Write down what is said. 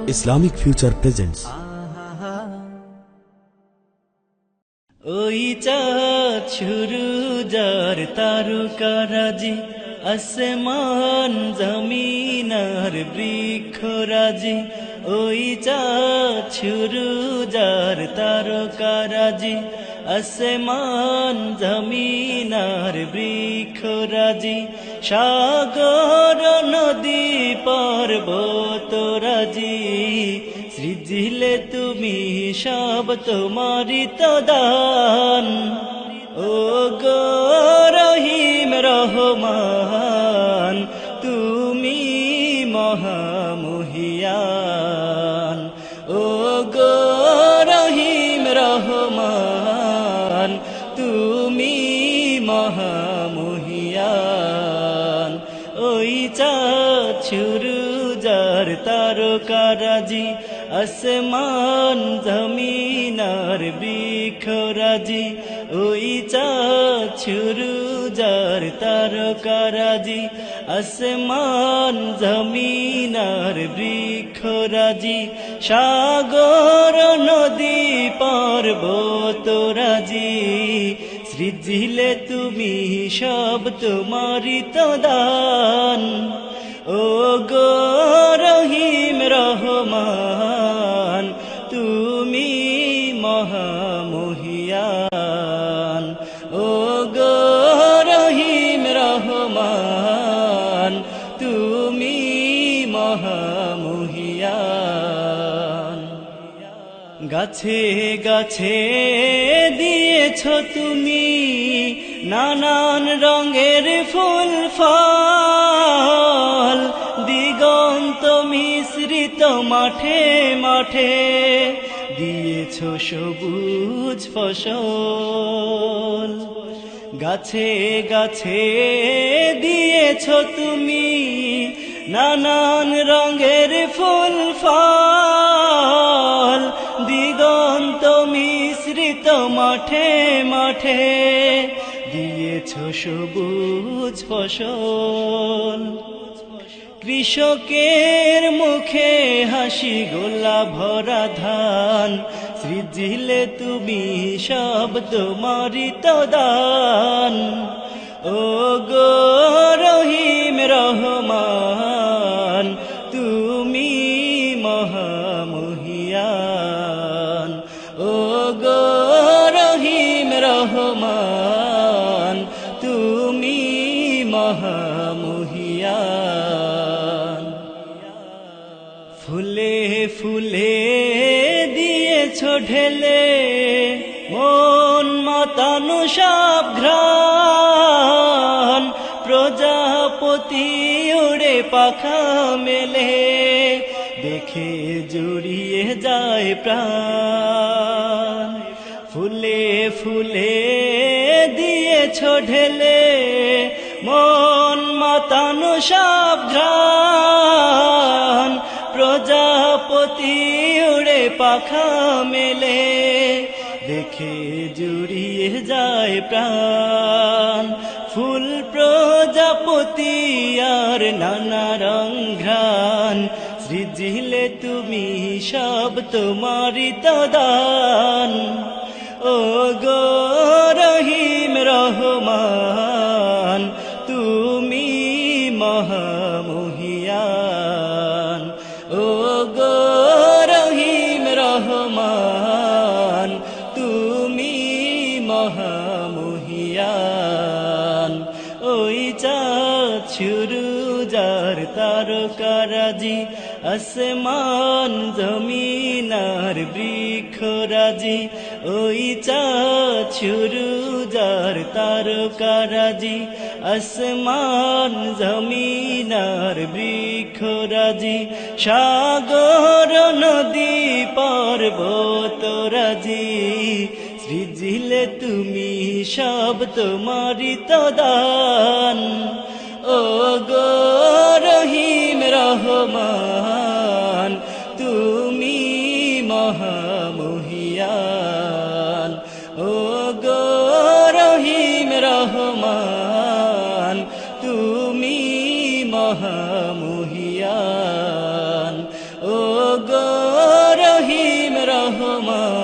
Islamic Future presents ওই চাঁদ শুরু যার তারকারাজি আসমান জমিন আর বৃক্ষরাজি ওই চাঁদ শুরু যার তারকারাজি আসমান জমিন আর বৃক্ষরাজি সাগর নদী পর্বতরাজি সৃজিলে তুমি সব তোমারি তো দান ও গো রহিম রহমান তুমি মহামহিয়ান ও গো রহিম রহমান তুমি মহামহিয়ান ওই চাঁদ শুরু যার তারকারাজি আসমান জমিন আর বৃক্ষরাজি ওই চাঁদ শুরু যার তারকারাজি আসমান জমিন আর বৃক্ষরাজি সাগর নদী পর্বতরাজি সৃজিলে তুমি সব তোমারি তো দান ও গো রহিম রহমান তুমি মহামহিয়ান ও গো রহিম রহমান তুমি মহামহিয়ান গাছে গাছে দিয়েছ তুমি নানান রঙের ফুল ফল দিগন্ত মিশ্রিত মাঠে মাঠে দিয়েছ সবুজ ফসল গাছে গাছে দিয়েছ তুমি নানান রঙের ফুল ফল দিগন্ত মিশ্রিত মাঠে মাঠে দিয়েছ সবুজ ফসল কৃষকের মুখে হাসি গোলা ভরা ধান সৃজিলে তুমি সব তোমারি তো দান ও গো রহিম রহমান তুমি মহামহিয়ান ও গো রহিম রহমান তুমি মহামহিয়ান ফুলে ফুলে দিয়েছ ঢেলে মন মাতানো সব ঘ্রাণ প্রজাপতি উড়ে পাখা মেলে দেখে জুড়িয়ে যায় প্রাণ ফুলে ফুলে দিয়েছ ঢেলে মন মাতানো সব ঘ্রাণ প্রজাপতি উড়ে পাখা মেলে দেখে জুড়িয়ে যায় প্রাণ ফুল প্রজাপতি আর নানা রং ঘ্রাণ সৃজিলে তুমি সব তোমারি তো দান ও গো রহিম রহমান তুমি মহামহিয়ান ও গো রহিম রহমান তুমি মহামহিয়ান ওই চাঁদ শুরু যার তারকারাজি আসমান জমিন আর বৃক্ষরাজি ওই চাঁদ শুরু যার তারকারাজি আসমান জমিন আর বৃক্ষরাজি সাগর নদী পর্বতরাজি সৃজিলে তুমি সব তোমারি তো দান ও গো রহিম রহমান তুমি মহামহিয়ান ও গো রহিম রহমান তুমি মহামহিয়ান ও গো তোমার